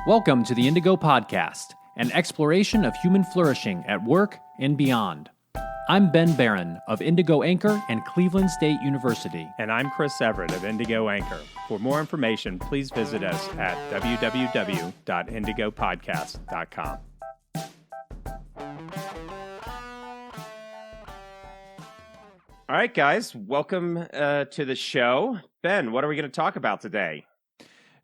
Welcome to the Indigo Podcast, an exploration of human flourishing at work and beyond. I'm Ben Barron of Indigo Anchor and Cleveland State University. And I'm Chris Everett of Indigo Anchor. For more information, please visit us at www.indigopodcast.com. All right, guys, welcome to the show. Ben, what are we going to talk about today?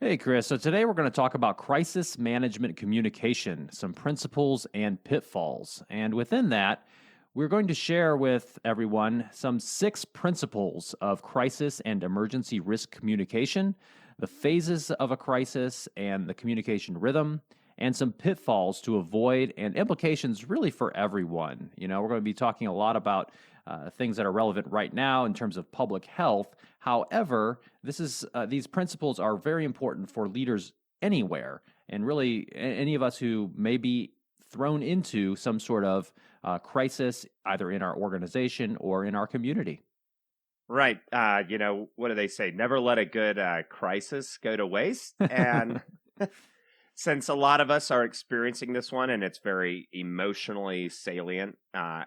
Hey, Chris. So today we're going to talk about crisis management communication, some principles and pitfalls. And within that, we're going to share with everyone some 6 principles of crisis and emergency risk communication, the phases of a crisis and the communication rhythm, and some pitfalls to avoid and implications really for everyone. You know, we're going to be talking a lot about things that are relevant right now in terms of public health. However, these principles are very important for leaders anywhere, and really any of us who may be thrown into some sort of crisis, either in our organization or in our community. Right. What do they say? Never let a good crisis go to waste. And since a lot of us are experiencing this one and it's very emotionally salient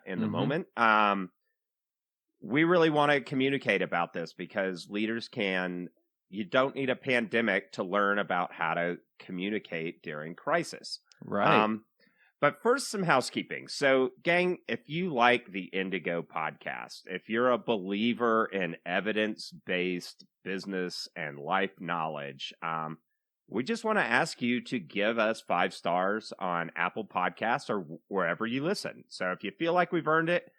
in the moment, we really want to communicate about this because leaders you don't need a pandemic to learn about how to communicate during crisis. Right. But first, some housekeeping. So, gang, if you like the Indigo podcast, if you're a believer in evidence-based business and life knowledge, we just want to ask you to give us 5 stars on Apple Podcasts or wherever you listen. So if you feel like we've earned it,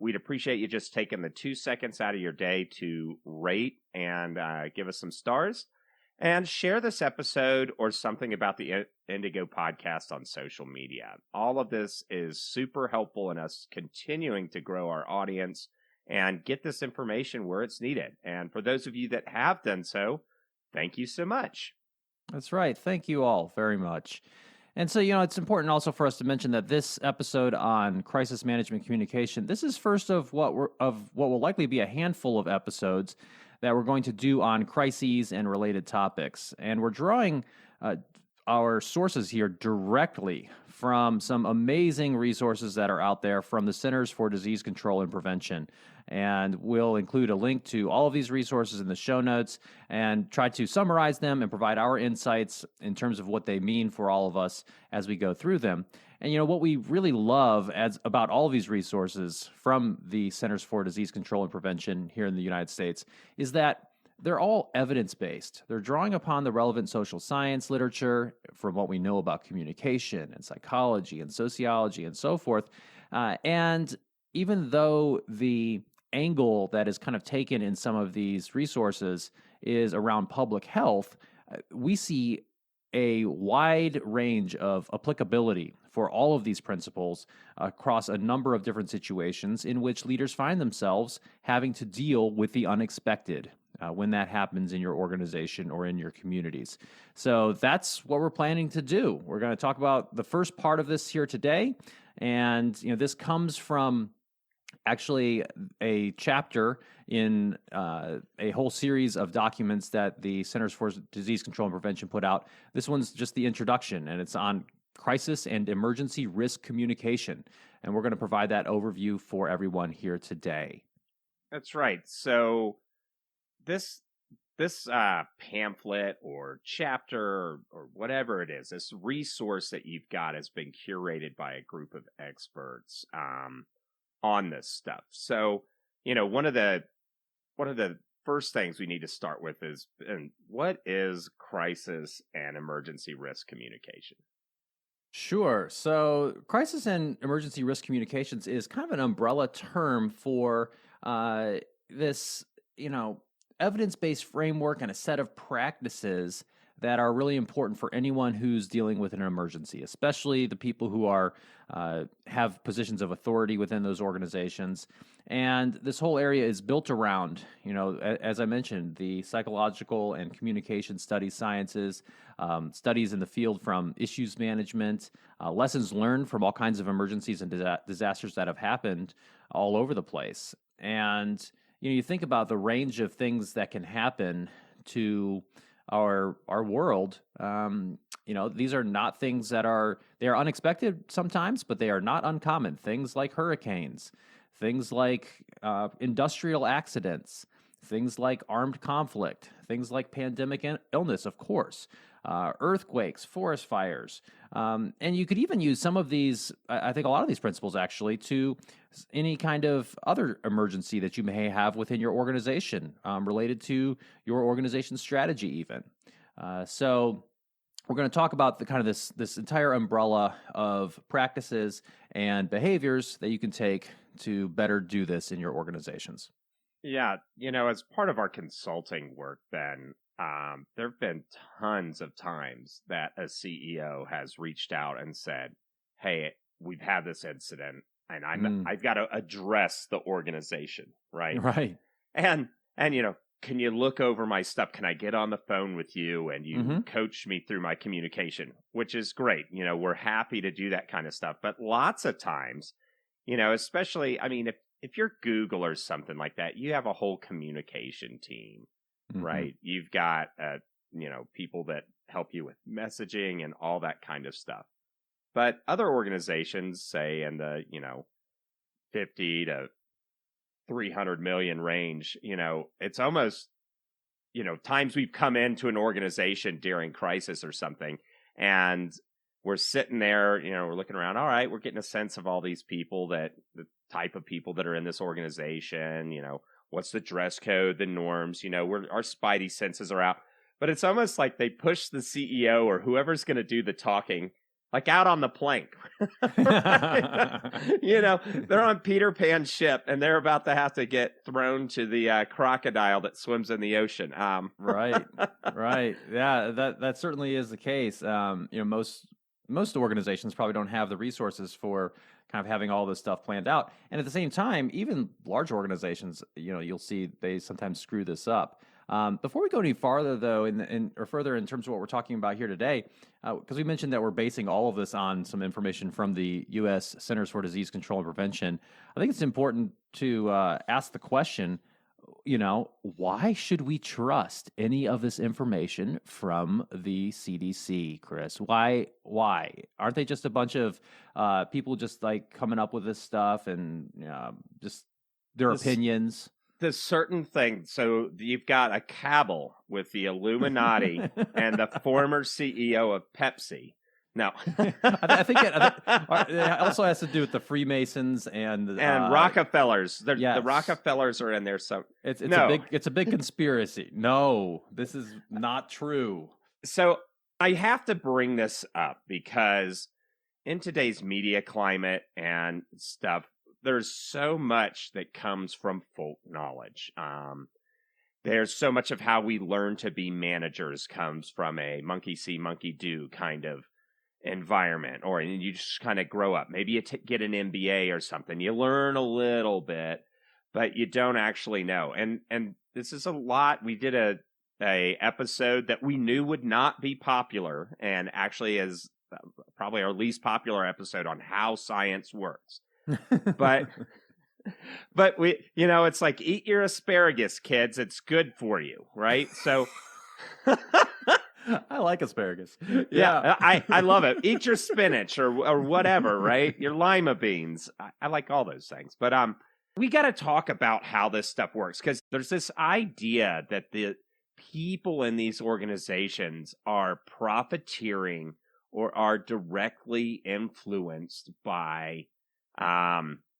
we'd appreciate you just taking the 2 seconds out of your day to rate and give us some stars. And share this episode or something about the Indigo podcast on social media. All of this is super helpful in us continuing to grow our audience and get this information where it's needed. And for those of you that have done so, thank you so much. That's right. Thank you all very much. And so, it's important also for us to mention that this episode on crisis management communication, this is first of what will likely be a handful of episodes that we're going to do on crises and related topics. And we're drawing our sources here directly from some amazing resources that are out there from the Centers for Disease Control and Prevention. And we'll include a link to all of these resources in the show notes and try to summarize them and provide our insights in terms of what they mean for all of us as we go through them. And, what we really love about all of these resources from the Centers for Disease Control and Prevention here in the United States is that they're all evidence-based. They're drawing upon the relevant social science literature from what we know about communication and psychology and sociology and so forth. And even though the angle that is kind of taken in some of these resources is around public health, we see a wide range of applicability for all of these principles across a number of different situations in which leaders find themselves having to deal with the unexpected when that happens in your organization or in your communities. So that's what we're planning to do. We're going to talk about the first part of this here today. And, this comes from actually a chapter in a whole series of documents that the Centers for Disease Control and Prevention put out. This one's just the introduction, and it's on crisis and emergency risk communication. And we're going to provide that overview for everyone here today. That's right. So this pamphlet or chapter or whatever it is, this resource that you've got has been curated by a group of experts on this stuff. So, one of the first things we need to start with is, what is crisis and emergency risk communication? Sure. So crisis and emergency risk communications is kind of an umbrella term for this, evidence-based framework and a set of practices that are really important for anyone who's dealing with an emergency, especially the people who are have positions of authority within those organizations. And this whole area is built around, as I mentioned, the psychological and communication studies sciences, studies in the field from issues management, lessons learned from all kinds of emergencies and disasters that have happened all over the place. And you think about the range of things that can happen to our world. These are not things they are unexpected sometimes, but they are not uncommon. Things like hurricanes, things like industrial accidents, things like armed conflict, things like pandemic illness, of course, earthquakes, forest fires. And you could even use some of these, I think a lot of these principles actually, to any kind of other emergency that you may have within your organization related to your organization's strategy even. So we're going to talk about the kind of this entire umbrella of practices and behaviors that you can take to better do this in your organizations. Yeah, as part of our consulting work, Ben, there have been tons of times that a CEO has reached out and said, "Hey, we've had this incident, and I've got to address the organization, right? Right. And can you look over my stuff? Can I get on the phone with you and you coach me through my communication?" Which is great. We're happy to do that kind of stuff. But lots of times, especially, if you're Google or something like that, you have a whole communication team, right? You've got, people that help you with messaging and all that kind of stuff. But other organizations, say in the, 50 to 300 million range, it's almost, times we've come into an organization during crisis or something, and we're sitting there, we're looking around. All right, we're getting a sense of all these people, the type of people that are in this organization, what's the dress code, the norms, our spidey senses are out. But it's almost like they push the CEO or whoever's going to do the talking, like out on the plank. They're on Peter Pan's ship and they're about to have to get thrown to the crocodile that swims in the ocean. Right. Yeah, that certainly is the case. Most organizations probably don't have the resources for kind of having all this stuff planned out. And at the same time, even large organizations, you'll see they sometimes screw this up. Before we go any farther, though, or further in terms of what we're talking about here today, because we mentioned that we're basing all of this on some information from the U.S. Centers for Disease Control and Prevention, I think it's important to ask the question, why should we trust any of this information from the CDC, Chris? Why? Aren't they just a bunch of people just like coming up with this stuff and just their opinions? The certain thing. So you've got a cabal with the Illuminati and the former CEO of Pepsi. No, I think it also has to do with the Freemasons and Rockefellers. Yes. The Rockefellers are in there. So it's a big conspiracy. No, this is not true. So I have to bring this up because in today's media climate and stuff, there's so much that comes from folk knowledge. There's so much of how we learn to be managers comes from a monkey see, monkey do kind of environment, or you just kind of grow up. Maybe you get an MBA or something. You learn a little bit, but you don't actually know. And this is a lot. We did a episode that we knew would not be popular, and actually is probably our least popular episode on how science works. But we, it's like, eat your asparagus, kids. It's good for you, right? So I like asparagus. Yeah, I love it. Eat your spinach or whatever, right? Your lima beans. I like all those things. But we got to talk about how this stuff works, because there's this idea that the people in these organizations are profiteering or are directly influenced by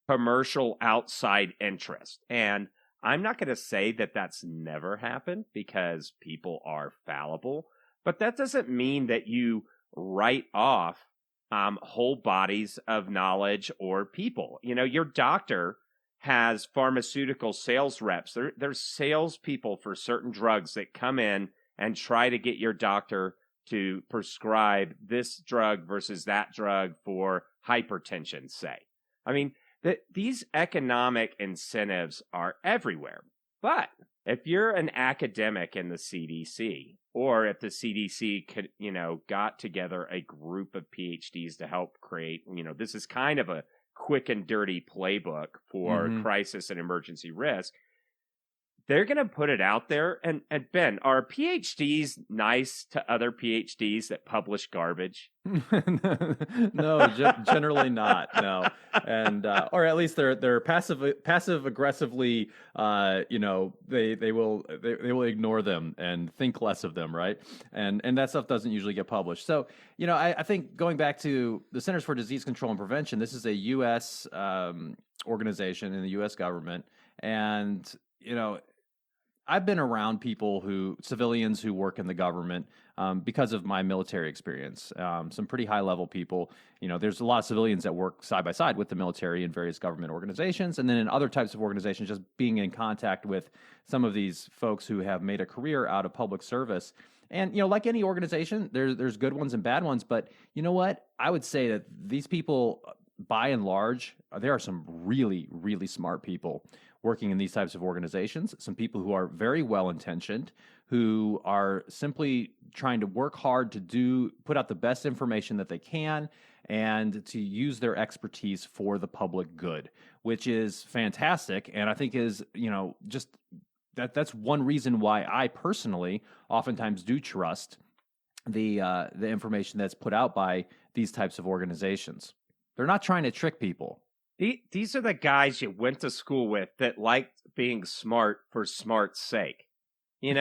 commercial outside interest. And I'm not going to say that that's never happened, because people are fallible. But that doesn't mean that you write off whole bodies of knowledge or people. Your doctor has pharmaceutical sales reps. There's salespeople for certain drugs that come in and try to get your doctor to prescribe this drug versus that drug for hypertension, say. These economic incentives are everywhere. But if you're an academic in the CDC, or if the CDC could, got together a group of PhDs to help create, this is kind of a quick and dirty playbook for crisis and emergency risk. they're going to put it out there. And Ben, are PhDs nice to other PhDs that publish garbage? No, generally not. No, and or at least they're passive aggressively. They will ignore them and think less of them, right? And that stuff doesn't usually get published. So I think going back to the Centers for Disease Control and Prevention, this is a U.S. Organization in the U.S. government, and I've been around civilians who work in the government because of my military experience. Some pretty high level people. There's a lot of civilians that work side by side with the military in various government organizations, and then in other types of organizations, just being in contact with some of these folks who have made a career out of public service. And like any organization, there's good ones and bad ones. But you know what? I would say that these people, by and large, there are some really, really smart people working in these types of organizations, some people who are very well-intentioned, who are simply trying to work hard to put out the best information that they can and to use their expertise for the public good, which is fantastic. And I think is, just that's one reason why I personally oftentimes do trust the information that's put out by these types of organizations. They're not trying to trick people. These are the guys you went to school with that liked being smart for smart's sake. They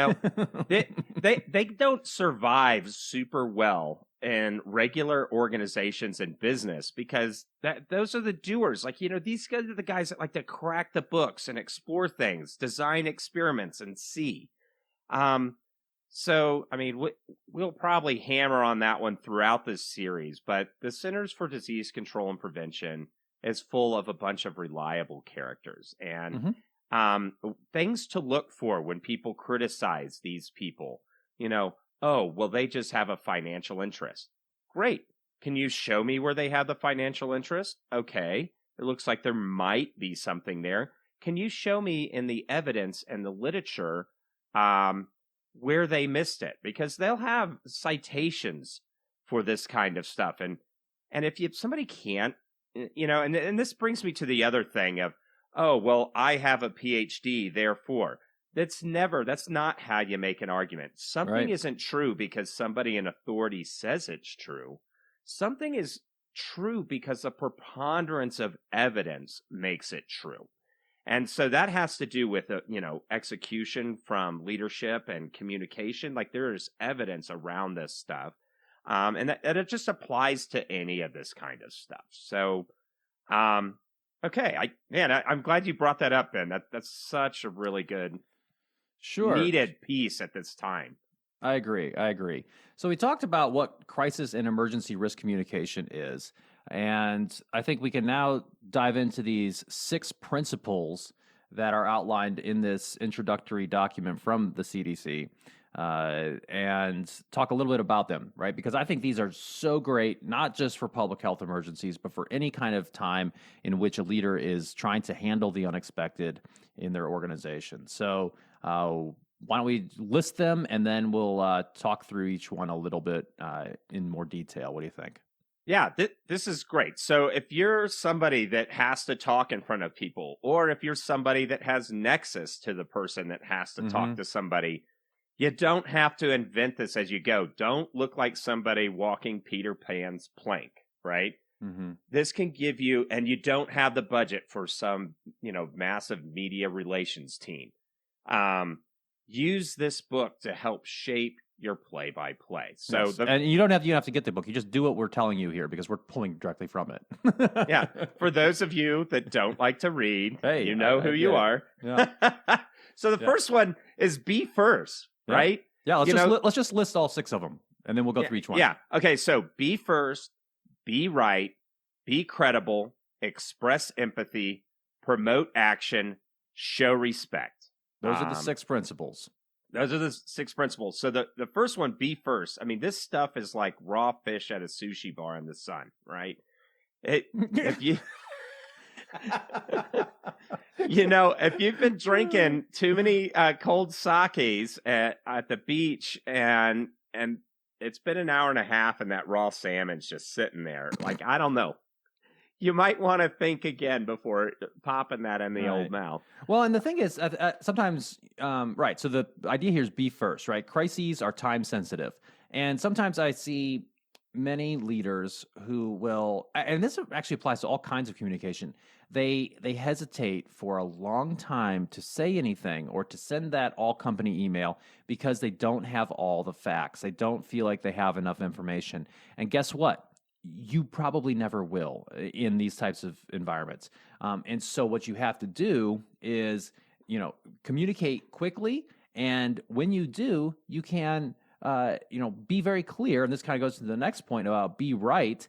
don't survive super well in regular organizations and business because those are the doers. Like, these guys are the guys that like to crack the books and explore things, design experiments, and see. So, I mean, we'll probably hammer on that one throughout this series, but the Centers for Disease Control and Prevention is full of a bunch of reliable characters and things to look for when people criticize these people. Oh, well, they just have a financial interest. Great. Can you show me where they have the financial interest? Okay. It looks like there might be something there. Can you show me in the evidence and the literature where they missed it? Because they'll have citations for this kind of stuff. And if somebody can't, and this brings me to the other thing of, oh, well, I have a PhD, therefore. That's not how you make an argument. Something isn't true because somebody in authority says it's true. Something is true because a preponderance of evidence makes it true. And so that has to do with, execution from leadership and communication. Like there is evidence around this stuff. And it just applies to any of this kind of stuff. So, okay. I'm glad you brought that up, Ben. That's such a really good, needed piece at this time. I agree. So we talked about what crisis and emergency risk communication is. And I think we can now dive into these 6 principles that are outlined in this introductory document from the CDC. And talk a little bit about them, right? Because I think these are so great, not just for public health emergencies, but for any kind of time in which a leader is trying to handle the unexpected in their organization. So why don't we list them, and then we'll talk through each one a little bit in more detail. What do you think? Yeah, this is great. So if you're somebody that has to talk in front of people, or if you're somebody that has nexus to the person that has to talk to somebody, you don't have to invent this as you go. Don't look like somebody walking Peter Pan's plank, right? This can give you, and you don't have the budget for some, massive media relations team. Use this book to help shape your play-by-play. So, yes. And you don't have to get the book. You just do what we're telling you here because we're pulling directly from it. Yeah. For those of you that don't like to read, hey, you know who you are. Yeah. So the first one is be first. Right? Yeah, let's just list all 6 of them, and then we'll go through each one. Yeah. Okay, so be first, be right, be credible, express empathy, promote action, show respect. Those are the 6 principles. Those are the 6 principles. So the first one, be first. I mean, this stuff is like raw fish at a sushi bar in the sun, right? If you... if you've been drinking too many cold sakes at the beach and it's been an hour and a half and that raw salmon's just sitting there, like, I don't know. you might want to think again before popping that in the old mouth. Well, and the thing is, sometimes, right. So the idea here is be first, right? Crises are time sensitive. And sometimes I see many leaders who will, and this actually applies to all kinds of communication. They hesitate for a long time to say anything or to send that all company email because they don't have all the facts. They don't feel like they have enough information. And guess what? You probably never will in these types of environments. And so what you have to do is, communicate quickly. And when you do, you can, be very clear. And this kind of goes to the next point about be right.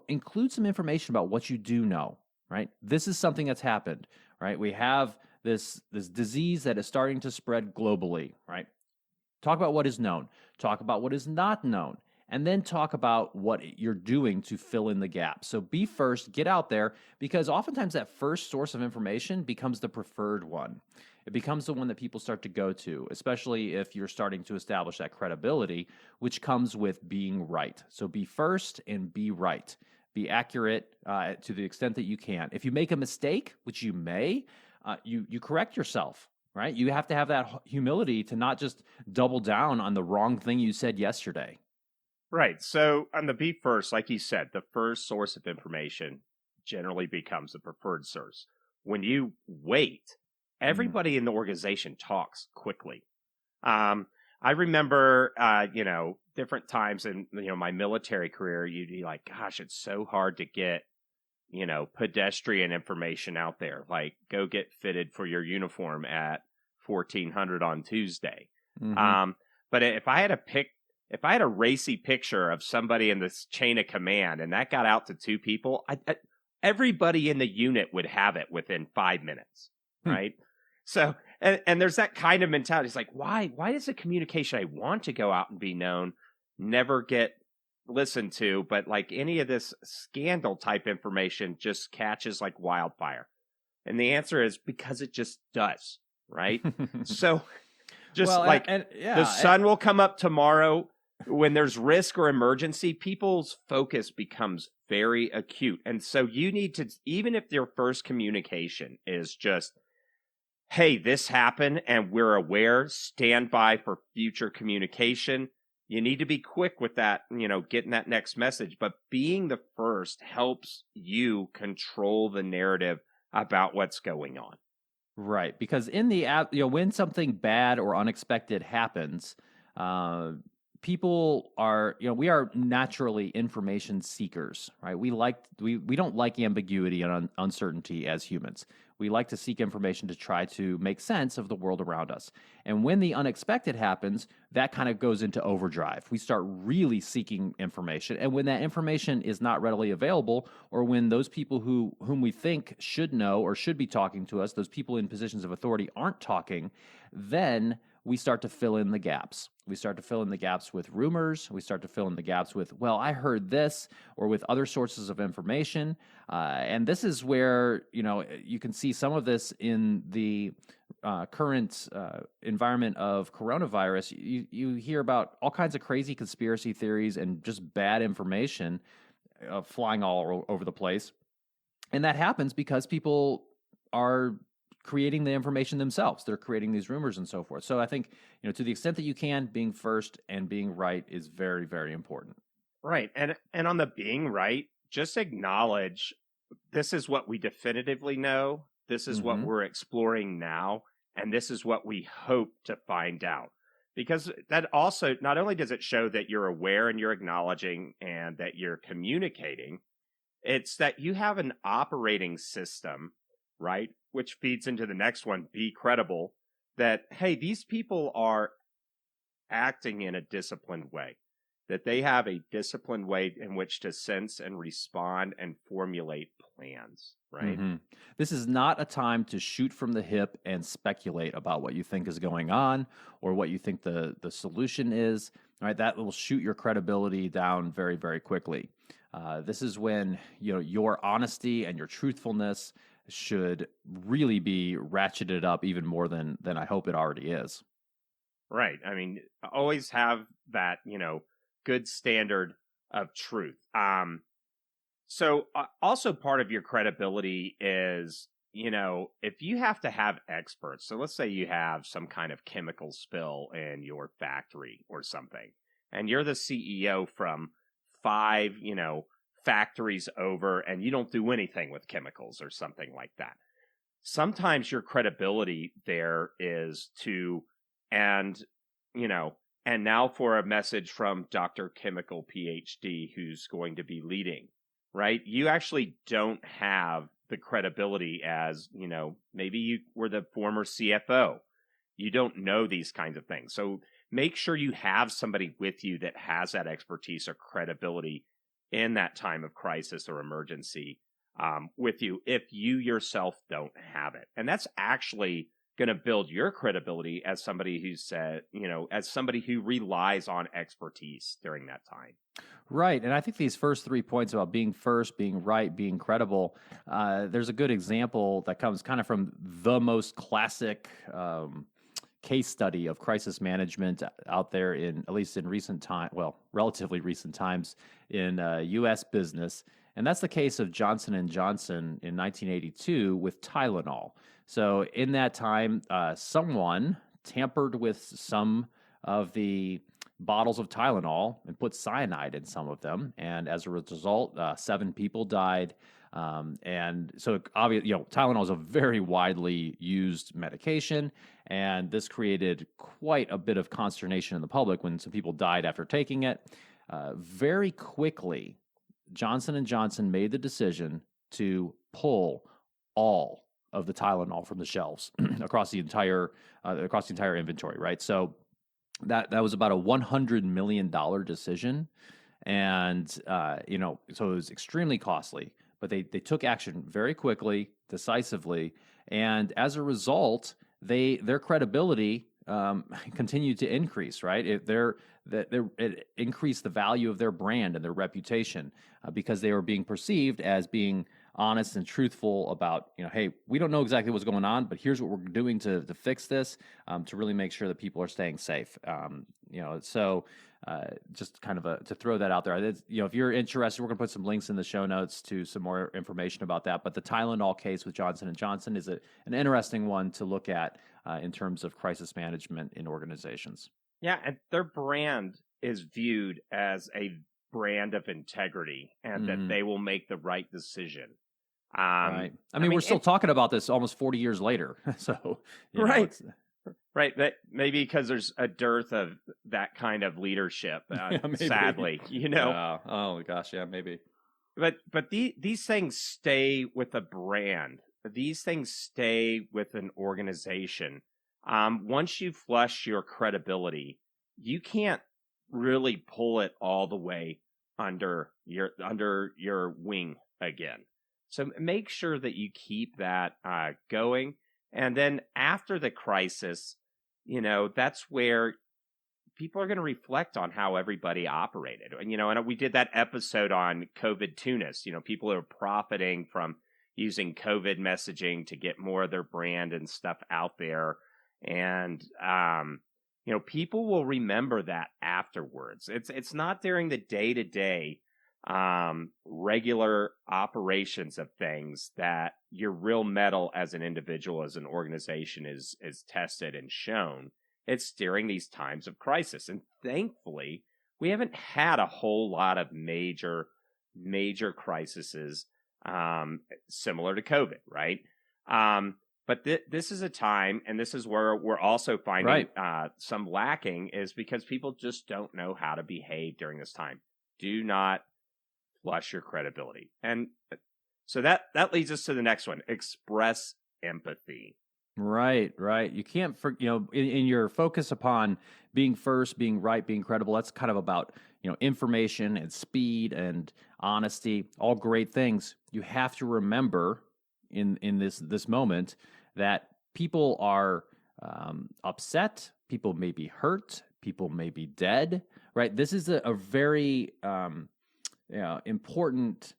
Include some information about what you do know, right? This is something that's happened, right? We have this disease that is starting to spread globally, right? Talk about what is known. Talk about what is not known. And then talk about what you're doing to fill in the gaps. So be first, get out there, because oftentimes that first source of information becomes the preferred one. It becomes the one that people start to go to, especially if you're starting to establish that credibility, which comes with being right. So be first and be right. Be accurate to the extent that you can. If you make a mistake, which you may, you correct yourself, right? You have to have that humility to not just double down on the wrong thing you said yesterday. Right. So on the be first, like you said, the first source of information generally becomes the preferred source. When you wait, everybody in the organization talks quickly. I remember, different times in, my military career, you'd be like, gosh, it's so hard to get, pedestrian information out there. Like, go get fitted for your uniform at 1400 on Tuesday. Mm-hmm. But if I had a racy picture of somebody in this chain of command and that got out to two people, everybody in the unit would have it within 5 minutes, right? So, and there's that kind of mentality. It's like, why does the communication I want to go out and be known never get listened to, but like any of this scandal type information just catches like wildfire? And the answer is because it just does, right? So just the sun will come up tomorrow. When there's risk or emergency, people's focus becomes very acute. And so you need to, even if their first communication is just, hey, this happened and we're aware, stand by for future communication. You need to be quick with that, getting that next message. But being the first helps you control the narrative about what's going on. Right. Because in the when something bad or unexpected happens, people are, we are naturally information seekers, right? We don't like ambiguity and uncertainty as humans. We like to seek information to try to make sense of the world around us. And when the unexpected happens, that kind of goes into overdrive. We start really seeking information. And when that information is not readily available, or when those people whom we think should know or should be talking to us, those people in positions of authority aren't talking, then we start to fill in the gaps. We start to fill in the gaps with rumors. We start to fill in the gaps with, well, I heard this, or with other sources of information. And this is where, you can see some of this in the current environment of coronavirus. You hear about all kinds of crazy conspiracy theories and just bad information flying all over the place. And that happens because people are creating the information themselves. They're creating these rumors and so forth. So I think, to the extent that you can, being first and being right is very, very important. Right. And on the being right, just acknowledge this is what we definitively know. This is what we're exploring now. And this is what we hope to find out. Because that also, not only does it show that you're aware and you're acknowledging and that you're communicating, it's that you have an operating system, right? Which feeds into the next one, be credible, that, hey, these people are acting in a disciplined way, that they have a disciplined way in which to sense and respond and formulate plans, right? Mm-hmm. This is not a time to shoot from the hip and speculate about what you think is going on or what you think the solution is, right? That will shoot your credibility down very, very quickly. This is when, your honesty and your truthfulness should really be ratcheted up even more than I hope it already is. Right. I mean, always have that, good standard of truth. So also part of your credibility is, if you have to have experts, so let's say you have some kind of chemical spill in your factory or something, and you're the CEO from five, factories over, and you don't do anything with chemicals or something like that. Sometimes your credibility there is and, and now for a message from Dr. Chemical PhD, who's going to be leading, right? You actually don't have the credibility as, maybe you were the former CFO. You don't know these kinds of things. So make sure you have somebody with you that has that expertise or credibility in that time of crisis or emergency with you if you yourself don't have it. And that's actually going to build your credibility as somebody who said, as somebody who relies on expertise during that time. Right. And I think these first 3 points about being first, being right, being credible, there's a good example that comes kind of from the most classic case study of crisis management out there at least in recent time, well, relatively recent times in U.S. business. And that's the case of Johnson & Johnson in 1982 with Tylenol. So in that time, someone tampered with some of the bottles of Tylenol and put cyanide in some of them. And as a result, 7 people died. And so obviously, Tylenol is a very widely used medication. And this created quite a bit of consternation in the public when some people died after taking it. Very quickly, Johnson & Johnson made the decision to pull all of the Tylenol from the shelves across the entire inventory, right? So that was about a $100 million decision, and so it was extremely costly. But they took action very quickly, decisively, and as a result, their credibility continued to increase. Right, it increased the value of their brand and their reputation because they were being perceived as being honest and truthful about, hey, we don't know exactly what's going on, but here's what we're doing to fix this, to really make sure that people are staying safe. So just kind of to throw that out there. If you're interested, we're going to put some links in the show notes to some more information about that. But the Tylenol case with Johnson & Johnson is an interesting one to look at in terms of crisis management in organizations. Yeah, and their brand is viewed as a brand of integrity and that they will make the right decision. Right. I mean, we're still talking about this almost 40 years later. So, right. Right. That maybe because there's a dearth of that kind of leadership, sadly, oh gosh. Yeah, maybe. But these things stay with a brand. These things stay with an organization. Once you flush your credibility, you can't really pull it all the way under your wing again. So make sure that you keep that going. And then after the crisis, that's where people are going to reflect on how everybody operated. And, and we did that episode on COVID Tunis. People are profiting from using COVID messaging to get more of their brand and stuff out there. And, people will remember that afterwards. It's not during the day-to-day regular operations of things that your real mettle as an individual, as an organization is tested and shown. It's during these times of crisis. And thankfully, we haven't had a whole lot of major crises similar to COVID, right? But this is a time, and this is where we're also finding some lacking, is because people just don't know how to behave during this time. Do not flush your credibility. And so that leads us to the next one: express empathy. Right. You can't, in your focus upon being first, being right, being credible, that's kind of about, information and speed and honesty, all great things. You have to remember in this moment that people are upset, people may be hurt, people may be dead, right? This is a very important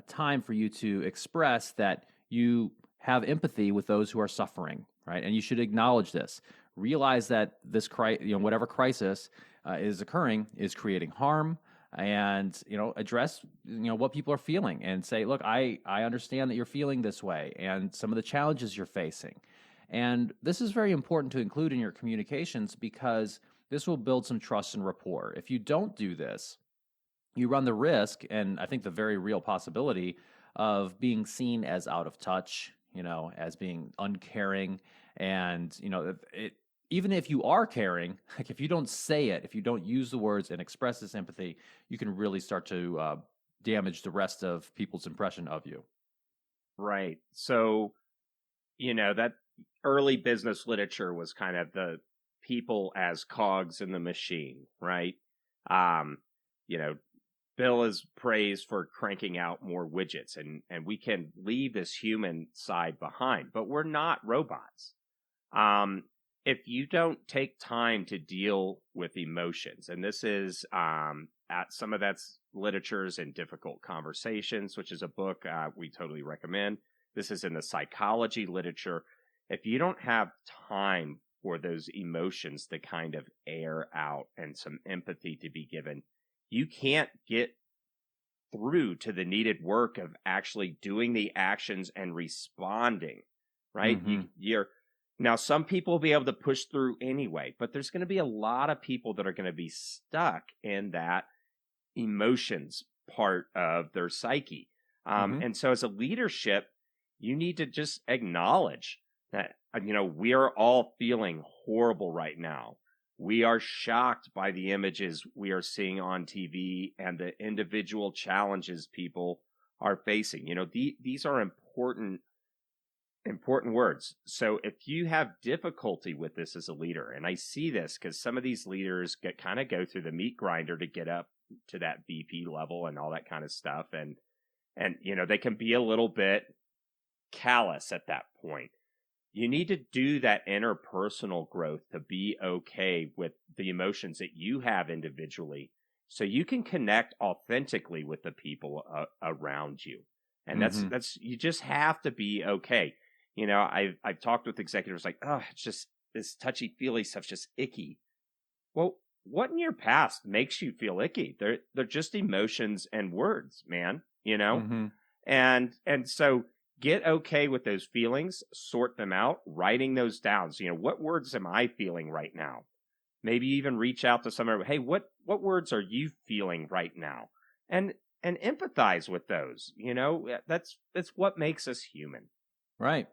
time for you to express that you have empathy with those who are suffering, right? And you should acknowledge this. Realize that this whatever crisis is occurring is creating harm. and address what people are feeling and say, look, I understand that you're feeling this way and some of the challenges you're facing. And this is very important to include in your communications because this will build some trust and rapport. If you don't do this, you run the risk, and I think the very real possibility of being seen as out of touch, as being uncaring. And, even if you are caring, like if you don't say it, if you don't use the words and express this empathy, you can really start to damage the rest of people's impression of you. Right. So, that early business literature was kind of the people as cogs in the machine, right? Um, you know, Bill is praised for cranking out more widgets, and we can leave this human side behind, but we're not robots. If you don't take time to deal with emotions, and this is at some of that's literatures and difficult conversations, which is a book we totally recommend. This is in the psychology literature. If you don't have time for those emotions to kind of air out and some empathy to be given, you can't get through to the needed work of actually doing the actions and responding, right? Mm-hmm. You're now, some people will be able to push through anyway, but there's going to be a lot of people that are going to be stuck in that emotions part of their psyche. And so as a leadership, you need to just acknowledge that, we are all feeling horrible right now. We are shocked by the images we are seeing on TV and the individual challenges people are facing. These are important words. So if you have difficulty with this as a leader, and I see this because some of these leaders kind of go through the meat grinder to get up to that VP level and all that kind of stuff. And they can be a little bit callous at that point. You need to do that interpersonal growth to be okay with the emotions that you have individually so you can connect authentically with the people around you. And that's you just have to be okay. I've talked with executives like, oh, it's just this touchy-feely stuff's just icky. Well, what in your past makes you feel icky? They're just emotions and words, man, And so get okay with those feelings, sort them out, writing those down. So, what words am I feeling right now? Maybe even reach out to somebody. Hey, what words are you feeling right now? And empathize with those. That's what makes us human. Right.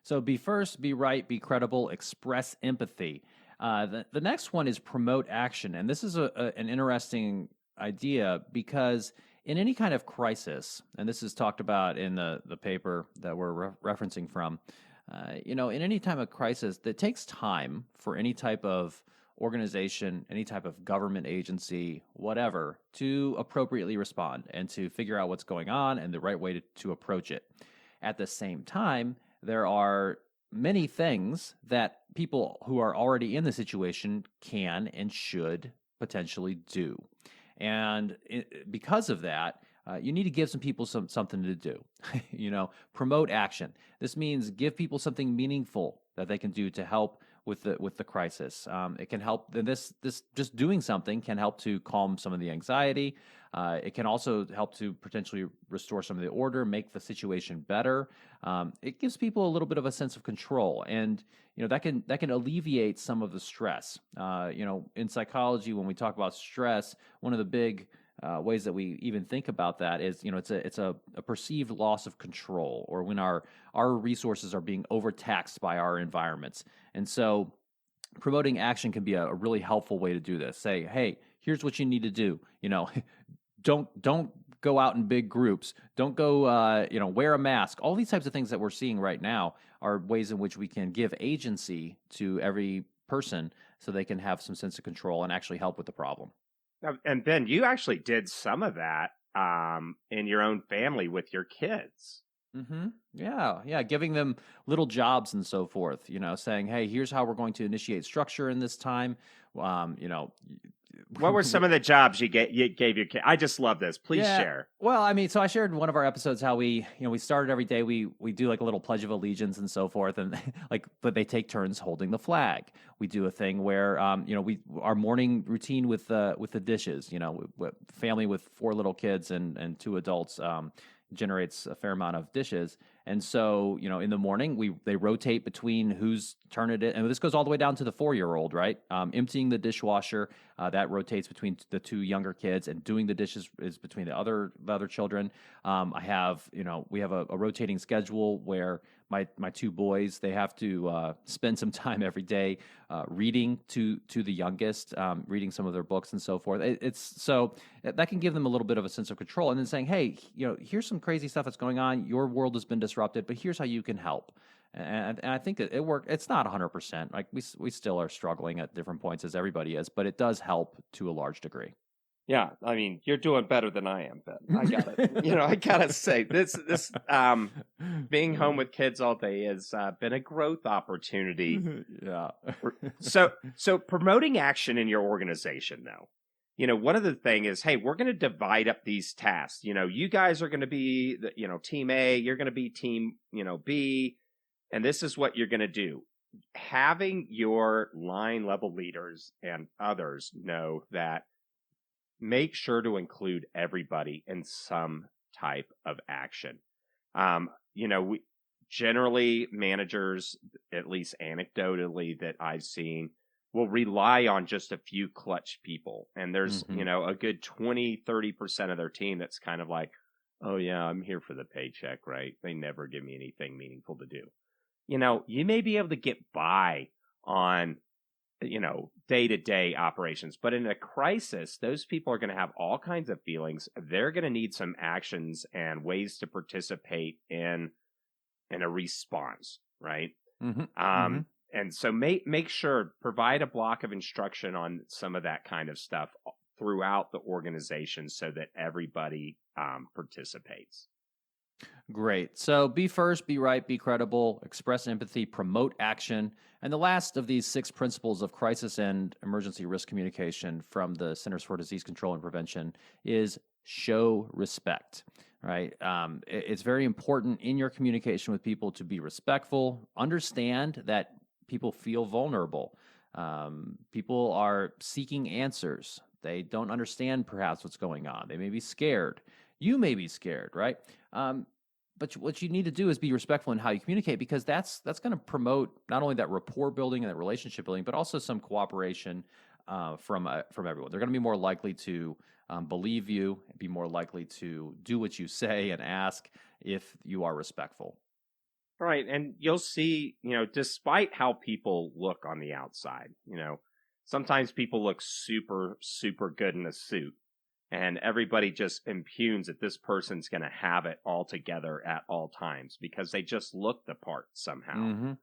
So be first, be right, be credible, express empathy. The next one is promote action. And this is an interesting idea because in any kind of crisis, and this is talked about in the paper that we're referencing from, in any time of crisis, that takes time for any type of organization, any type of government agency, whatever, to appropriately respond and to figure out what's going on and the right way to approach it. At the same time, there are many things that people who are already in the situation can and should potentially do. And because of that, you need to give some people something to do. Promote action. This means give people something meaningful that they can do to help with the crisis. It can help. This just doing something can help to calm some of the anxiety. It can also help to potentially restore some of the order, make the situation better. It gives people a little bit of a sense of control, and that can alleviate some of the stress. In psychology, when we talk about stress, one of the big ways that we even think about that is, it's a perceived loss of control, or when our resources are being overtaxed by our environments. And so promoting action can be a really helpful way to do this. Say, hey, here's what you need to do. Don't go out in big groups. Don't go, wear a mask. All these types of things that we're seeing right now are ways in which we can give agency to every person so they can have some sense of control and actually help with the problem. And Ben, you actually did some of that in your own family with your kids. Mm-hmm. Yeah. Giving them little jobs and so forth, saying, hey, here's how we're going to initiate structure in this time. What were some of the jobs you gave your kid? I just love this. Please Yeah. share. Well, I mean, so I shared in one of our episodes how we started every day. We do like a little pledge of allegiance and so forth, and but they take turns holding the flag. We do a thing where, our morning routine with the dishes. Family with 4 little kids and 2 adults generates a fair amount of dishes. And so, in the morning, they rotate between whose turn it is. And this goes all the way down to the 4-year-old, right? Emptying the dishwasher, that rotates between the 2 younger kids, and doing the dishes is between the other children. We have a rotating schedule where my 2 boys, they have to spend some time every day reading to the youngest, reading some of their books and so forth. So that can give them a little bit of a sense of control, and then saying, hey, here's some crazy stuff that's going on. Your world has been disrupted, but here's how you can help. And I think it worked. It's not 100%. Like we still are struggling at different points, as everybody is, but it does help to a large degree. Yeah, I mean, you're doing better than I am, Ben. I gotta say, this being home with kids all day has been a growth opportunity. Yeah. So promoting action in your organization, though, one of the thing is, hey, we're going to divide up these tasks. You guys are going to be team A, you're going to be team B, and this is what you're going to do. Having your line level leaders and others know that. Make sure to include everybody in some type of action. We generally, managers, at least anecdotally that I've seen, will rely on just a few clutch people. And there's, a good 20-30% of their team that's kind of like, oh yeah, I'm here for the paycheck, right? They never give me anything meaningful to do. You may be able to get by on day-to-day operations. But in a crisis, those people are going to have all kinds of feelings. They're going to need some actions and ways to participate in a response, right? And so make sure, provide a block of instruction on some of that kind of stuff throughout the organization so that everybody participates. Great. So be first, be right, be credible, express empathy, promote action. And the last of these 6 principles of crisis and emergency risk communication from the Centers for Disease Control and Prevention is show respect, right? It's very important in your communication with people to be respectful, understand that people feel vulnerable. People are seeking answers. They don't understand perhaps what's going on. They may be scared. You may be scared, right? But what you need to do is be respectful in how you communicate, because that's going to promote not only that rapport building and that relationship building, but also some cooperation from everyone. They're going to be more likely to believe you, be more likely to do what you say and ask if you are respectful. Right, and you'll see, despite how people look on the outside, sometimes people look super, super good in a suit. And everybody just impugns that this person's going to have it all together at all times because they just look the part somehow.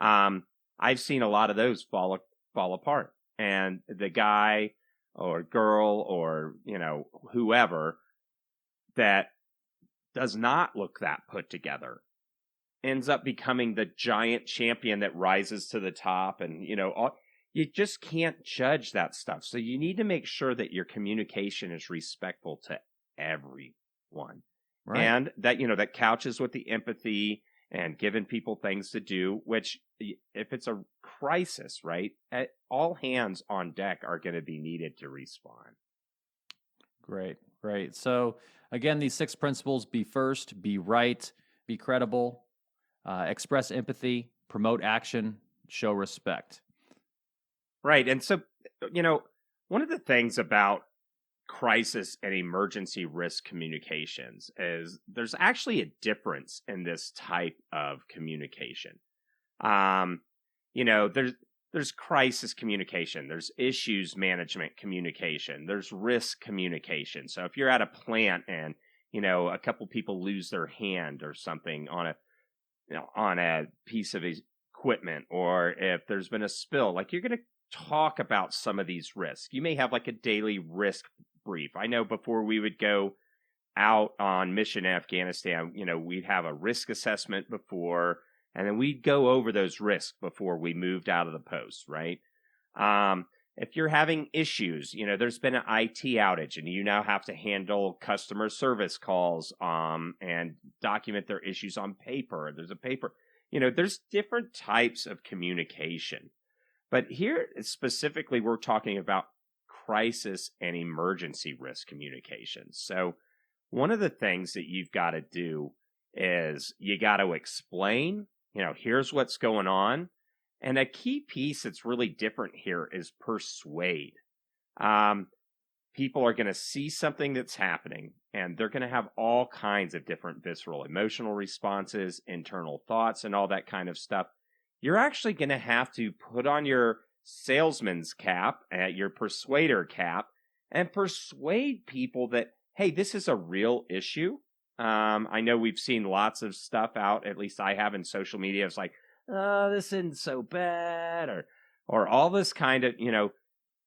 I've seen a lot of those fall apart. And the guy or girl or, whoever that does not look that put together ends up becoming the giant champion that rises to the top. And, you just can't judge that stuff. So you need to make sure that your communication is respectful to everyone. Right. And that, that couches with the empathy and giving people things to do, which if it's a crisis, right, all hands on deck are going to be needed to respond. Great. So again, these 6 principles: be first, be right, be credible, express empathy, promote action, show respect. Right. And so, one of the things about crisis and emergency risk communications is there's actually a difference in this type of communication. There's crisis communication, there's issues management communication, there's risk communication. So if you're at a plant and, a couple people lose their hand or something on a piece of equipment, or if there's been a spill, like you're going to talk about some of these risks. You may have like a daily risk brief. I know before we would go out on mission in Afghanistan, we'd have a risk assessment before, and then we'd go over those risks before we moved out of the post, right? If you're having issues, there's been an IT outage and you now have to handle customer service calls and document their issues on paper. There's a paper, there's different types of communication. But here specifically, we're talking about crisis and emergency risk communications. So one of the things that you've got to do is you got to explain, here's what's going on. And a key piece that's really different here is persuade. People are going to see something that's happening, and they're going to have all kinds of different visceral emotional responses, internal thoughts, and all that kind of stuff. You're actually going to have to put on your salesman's cap, your persuader cap, and persuade people that, hey, this is a real issue. I know we've seen lots of stuff out, at least I have in social media. It's like, oh, this isn't so bad, or all this kind of,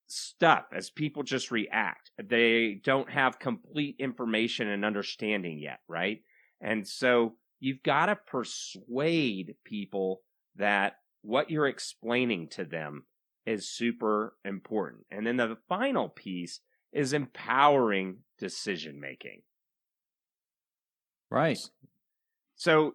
stuff as people just react. They don't have complete information and understanding yet, right? And so you've got to persuade people that what you're explaining to them is super important. And then the final piece is empowering decision making. Right. So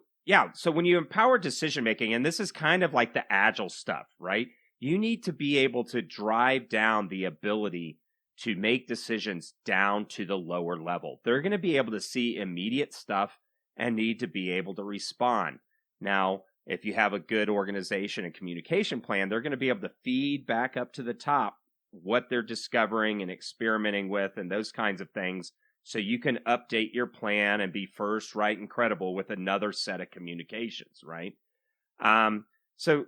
when you empower decision making, and this is kind of like the agile stuff, right? You need to be able to drive down the ability to make decisions down to the lower level. They're going to be able to see immediate stuff and need to be able to respond. Now, if you have a good organization and communication plan, they're going to be able to feed back up to the top what they're discovering and experimenting with and those kinds of things, so you can update your plan and be first, right, and credible with another set of communications, right? So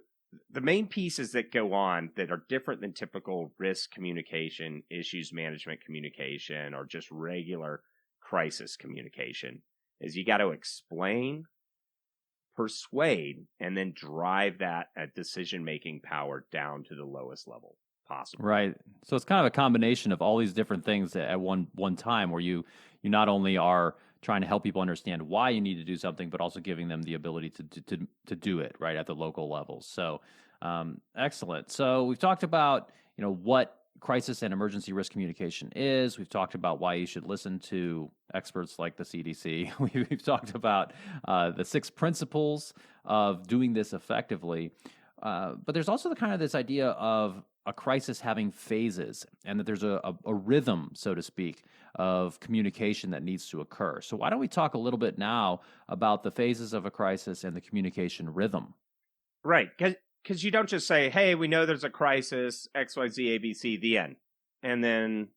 the main pieces that go on that are different than typical risk communication, issues management communication, or just regular crisis communication is you got to explain, persuade, and then drive that decision-making power down to the lowest level possible. Right. So it's kind of a combination of all these different things at one time, where you not only are trying to help people understand why you need to do something, but also giving them the ability to do it right at the local level. So excellent. So we've talked about what crisis and emergency risk communication is. We've talked about why you should listen to experts like the CDC. We've talked about the 6 principles of doing this effectively. But there's also this idea of a crisis having phases, and that there's a rhythm, so to speak, of communication that needs to occur. So why don't we talk a little bit now about the phases of a crisis and the communication rhythm? Right, because you don't just say, hey, we know there's a crisis, X, Y, Z, A, B, C, the end. And then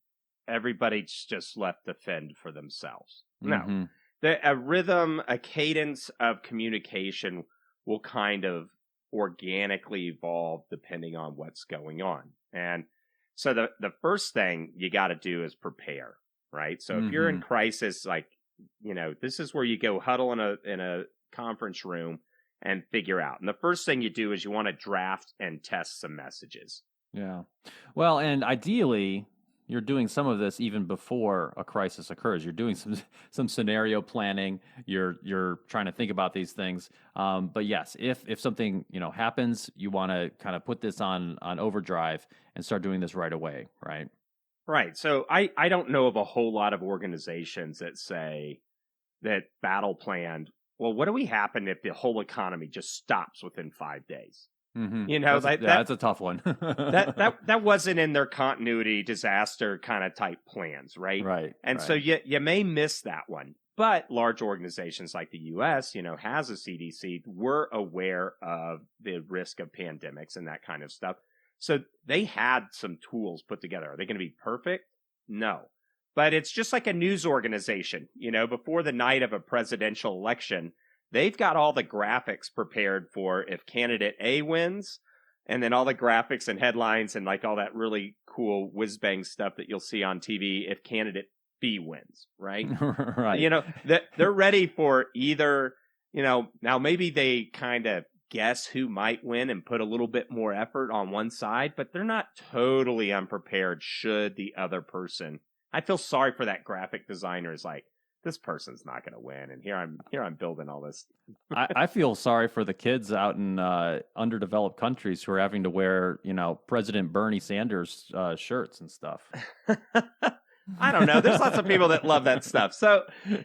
everybody's just left to fend for themselves. Mm-hmm. No. A rhythm, a cadence of communication will kind of organically evolve depending on what's going on. And so the first thing you got to do is prepare, right? So if you're in crisis, like, this is where you go huddle in a conference room and figure out. And the first thing you do is you want to draft and test some messages. Yeah. Well, and ideally, you're doing some of this even before a crisis occurs. You're doing some scenario planning. You're trying to think about these things. But yes, if something happens, you want to kind of put this on overdrive and start doing this right away, right? Right. So I don't know of a whole lot of organizations that say that battle planned, well, what do we happen if the whole economy just stops within 5 days? Mm-hmm. That's a tough one. that wasn't in their continuity disaster kind of type plans, right? Right. And so you may miss that one. But large organizations like the U.S., has a CDC, were aware of the risk of pandemics and that kind of stuff. So they had some tools put together. Are they going to be perfect? No. But it's just like a news organization, before the night of a presidential election, they've got all the graphics prepared for if candidate A wins, and then all the graphics and headlines and like all that really cool whiz-bang stuff that you'll see on TV if candidate B wins, right? Right. They're ready for either, now maybe they kind of guess who might win and put a little bit more effort on one side, but they're not totally unprepared should the other person. I feel sorry for that graphic designer. Is like, this person's not going to win, and here I'm building all this. I feel sorry for the kids out in underdeveloped countries who are having to wear, President Bernie Sanders shirts and stuff. I don't know. There's lots of people that love that stuff. So,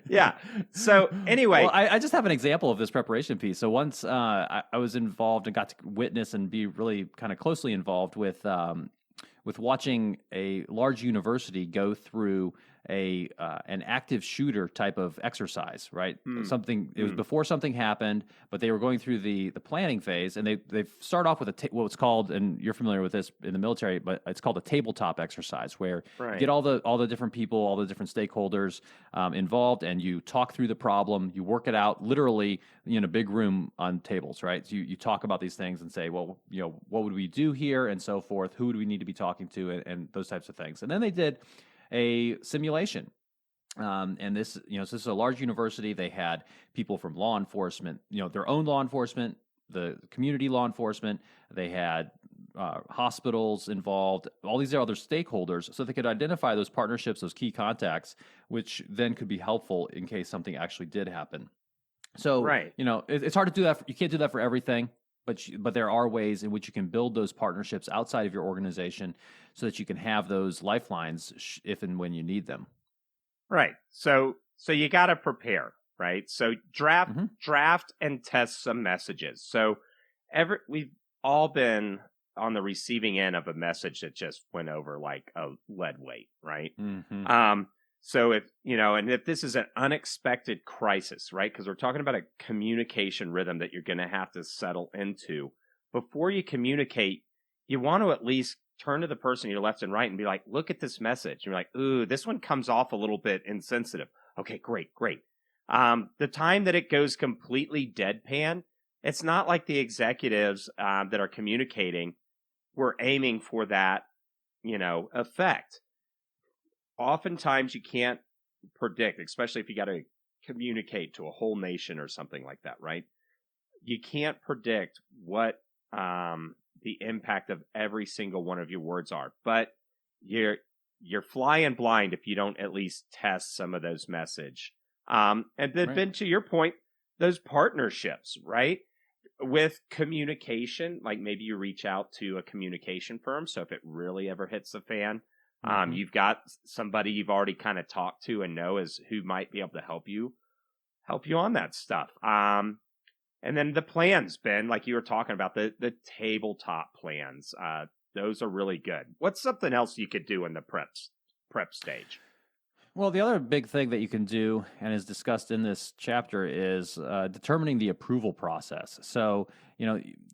yeah. So, anyway. Well, I just have an example of this preparation piece. So once I was involved and got to witness and be really kind of closely involved with watching a large university go through an active shooter type of exercise, right? It was before something happened, but they were going through the planning phase, and they start off with what's called, and you're familiar with this in the military, but it's called a tabletop exercise, where you get all the different people, all the different stakeholders involved, and you talk through the problem, you work it out literally in a big room on tables, right? So you talk about these things and say, well, what would we do here, and so forth. Who would we need to be talking to, and those types of things. And then they did a simulation. And this, so this is a large university. They had people from law enforcement, their own law enforcement, the community law enforcement. They had hospitals involved, all these other stakeholders, so they could identify those partnerships, those key contacts, which then could be helpful in case something actually did happen. So, it's hard to do that. You can't do that for everything. But there are ways in which you can build those partnerships outside of your organization so that you can have those lifelines if and when you need them. Right. So you got to prepare, right? So draft and test some messages. So we've all been on the receiving end of a message that just went over like a lead weight, right? Mm-hmm. So if this is an unexpected crisis, right? Because we're talking about a communication rhythm that you're going to have to settle into. Before you communicate, you want to at least turn to the person to your left and right and be like, look at this message. And you're like, ooh, this one comes off a little bit insensitive. Okay, great. The time that it goes completely deadpan, it's not like the executives that are communicating were aiming for that, effect. Oftentimes you can't predict, especially if you got to communicate to a whole nation or something like that, right? You can't predict what the impact of every single one of your words are, but you're flying blind if you don't at least test some of those message. And then, Ben, to your point, those partnerships, right? With communication, like maybe you reach out to a communication firm. So if it really ever hits the fan, you've got somebody you've already kind of talked to and know who might be able to help you on that stuff. And then the plans, Ben, like you were talking about, the tabletop plans, those are really good. What's something else you could do in the prep stage? Well, the other big thing that you can do, and is discussed in this chapter, is determining the approval process. So,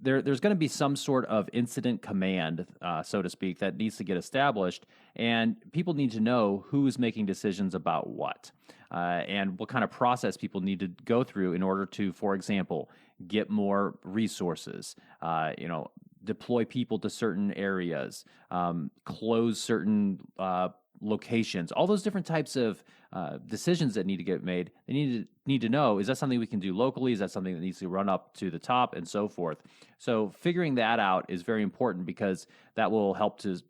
there's going to be some sort of incident command, so to speak, that needs to get established, and people need to know who's making decisions about what, and what kind of process people need to go through in order to, for example, get more resources, deploy people to certain areas, close certain locations, all those different types of decisions that need to get made. They need to know, is that something we can do locally? Is that something that needs to run up to the top, and so forth? So figuring that out is very important, because that will help to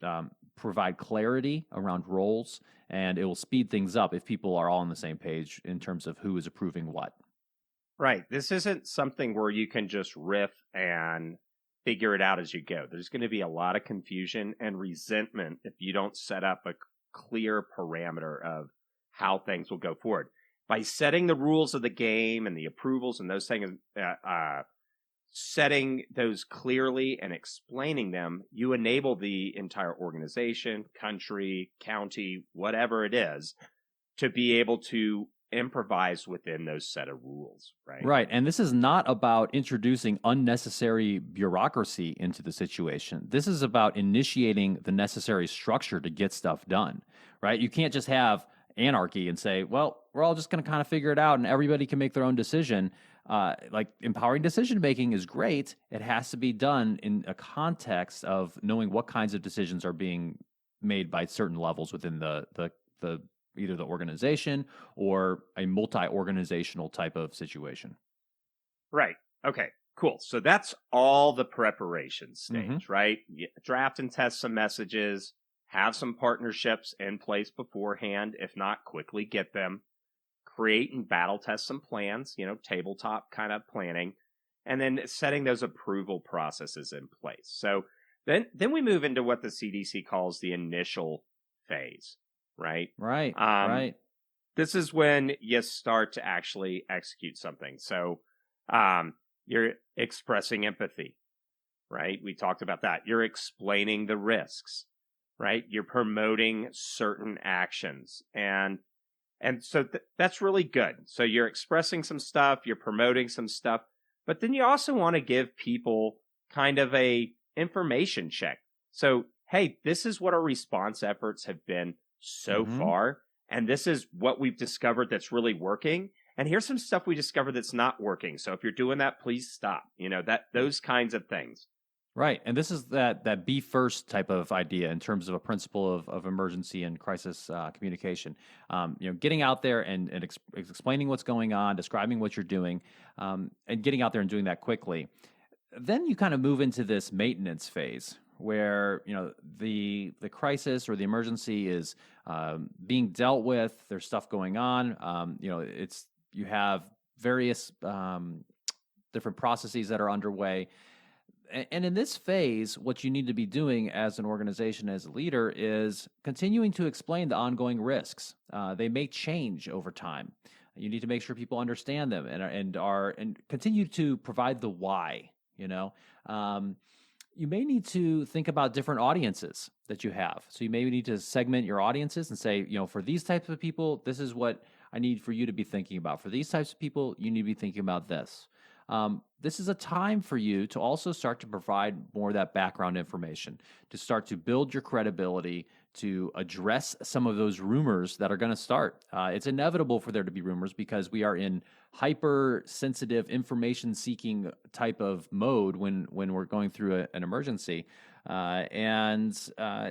provide clarity around roles, and it will speed things up if people are all on the same page in terms of who is approving what. Right. This isn't something where you can just riff and figure it out as you go. There's going to be a lot of confusion and resentment if you don't set up a clear parameter of how things will go forward. By setting the rules of the game and the approvals and those things, setting those clearly and explaining them, you enable the entire organization, country, county, whatever it is, to be able to improvise within those set of rules, right? Right. And this is not about introducing unnecessary bureaucracy into the situation. This is about initiating the necessary structure to get stuff done, right? You can't just have anarchy and say, well, we're all just going to kind of figure it out and everybody can make their own decision. Like, empowering decision making is great. It has to be done in a context of knowing what kinds of decisions are being made by certain levels within the either the organization or a multi-organizational type of situation. Right. Okay, cool. So that's all the preparation stage, right? Draft and test some messages, have some partnerships in place beforehand. If not, quickly get them. create and battle test some plans, tabletop kind of planning, and then setting those approval processes in place. So then we move into what the CDC calls the initial phase, right? Right. Right. This is when you start to actually execute something. So you're expressing empathy, right? We talked about that. You're explaining the risks, right? You're promoting certain actions. And so that's really good. So you're expressing some stuff, you're promoting some stuff, but then you also want to give people kind of a information check. So, hey, this is what our response efforts have been so far, and this is what we've discovered that's really working. And here's some stuff we discovered that's not working. So if you're doing that, please stop. Those kinds of things. Right. And this is that be first type of idea in terms of a principle of emergency and crisis communication. Getting out there and explaining what's going on, describing what you're doing, and getting out there and doing that quickly. Then you kind of move into this maintenance phase where, the crisis or the emergency is being dealt with. There's stuff going on. You have various different processes that are underway. And in this phase, what you need to be doing as an organization, as a leader, is continuing to explain the ongoing risks. They may change over time. You need to make sure people understand them and continue to provide the why. You may need to think about different audiences that you have. So you may need to segment your audiences and say, for these types of people, this is what I need for you to be thinking about. For these types of people, you need to be thinking about this. This is a time for you to also start to provide more of that background information, to start to build your credibility, to address some of those rumors that are going to start. It's inevitable for there to be rumors because we are in hypersensitive, information-seeking type of mode when we're going through an emergency, and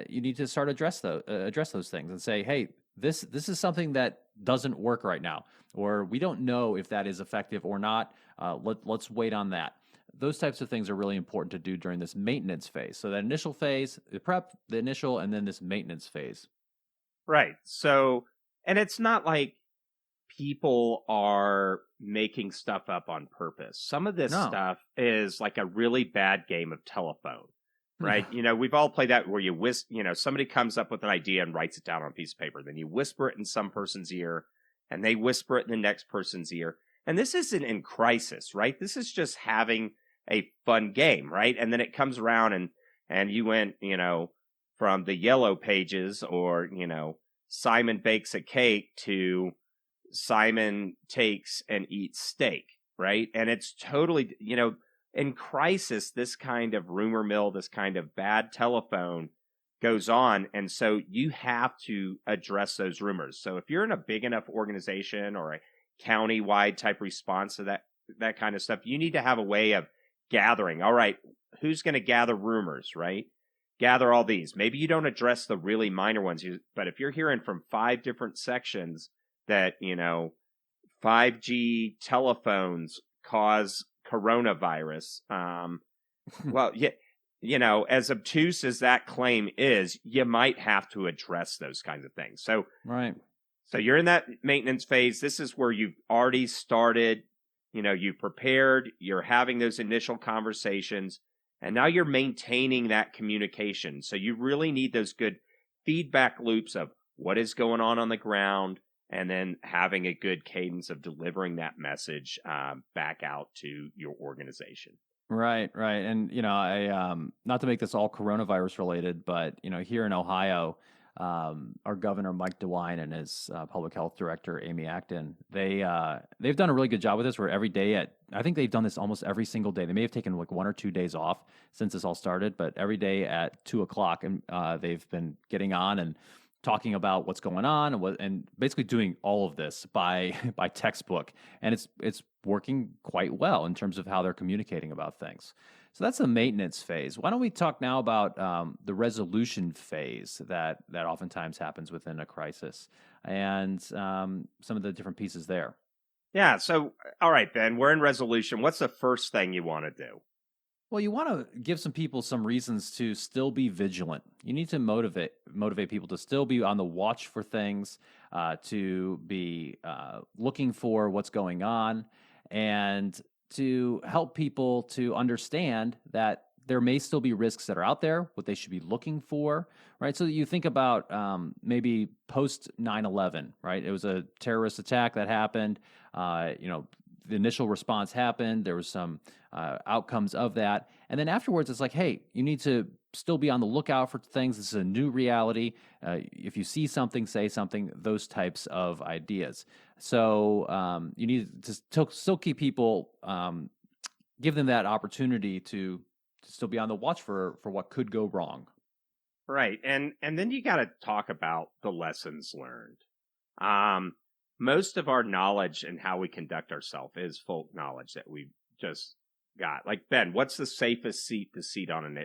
you need to start address those things and say, hey, this is something that doesn't work right now, or we don't know if that is effective or not. Let's wait on that. Those types of things are really important to do during this maintenance phase. So that initial phase, the prep, the initial, and then this maintenance phase. Right. So, and it's not like people are making stuff up on purpose. Some of this stuff is like a really bad game of telephone, right? We've all played that where somebody comes up with an idea and writes it down on a piece of paper. Then you whisper it in some person's ear and they whisper it in the next person's ear. And this isn't in crisis, right? This is just having a fun game, right? And then it comes around and you went, from the yellow pages or, Simon bakes a cake to Simon takes and eats steak, right? And it's totally, in crisis, this kind of rumor mill, this kind of bad telephone goes on. And so you have to address those rumors. So if you're in a big enough organization or a county-wide type response to that kind of stuff, you need to have a way of gathering. All right, who's going to gather rumors, right? Gather all these. Maybe you don't address the really minor ones, but if you're hearing from 5 different sections that, 5G telephones cause coronavirus, well, as obtuse as that claim is, you might have to address those kinds of things. So, right. So you're in that maintenance phase. This is where you've already started, you've prepared, you're having those initial conversations, and now you're maintaining that communication. So you really need those good feedback loops of what is going on the ground, and then having a good cadence of delivering that message back out to your organization. Right. And, I not to make this all coronavirus related, but, here in Ohio, our governor, Mike DeWine, and his public health director, Amy Acton, they've done a really good job with this where every day I think they've done this almost every single day. They may have taken like 1 or 2 days off since this all started, but every day at 2:00, and they've been getting on and talking about what's going on and basically doing all of this by textbook. And it's working quite well in terms of how they're communicating about things. So that's the maintenance phase. Why don't we talk now about the resolution phase that oftentimes happens within a crisis and some of the different pieces there. Yeah. So, all right, Ben, we're in resolution. What's the first thing you want to do? Well, you want to give some people some reasons to still be vigilant. You need to motivate people to still be on the watch for things, to be looking for what's going on, and to help people to understand that there may still be risks that are out there, what they should be looking for, right? So that you think about maybe post 9/11, right? It was a terrorist attack that happened. The initial response happened. There was some outcomes of that. And then afterwards, it's like, hey, you need to still be on the lookout for things. This is a new reality. If you see something, say something, those types of ideas. So you need to still keep people, give them that opportunity to still be on the watch for what could go wrong. Right. And then you got to talk about the lessons learned. Most of our knowledge and how we conduct ourselves is folk knowledge that we've just got. Like, Ben, what's the safest seat to sit on an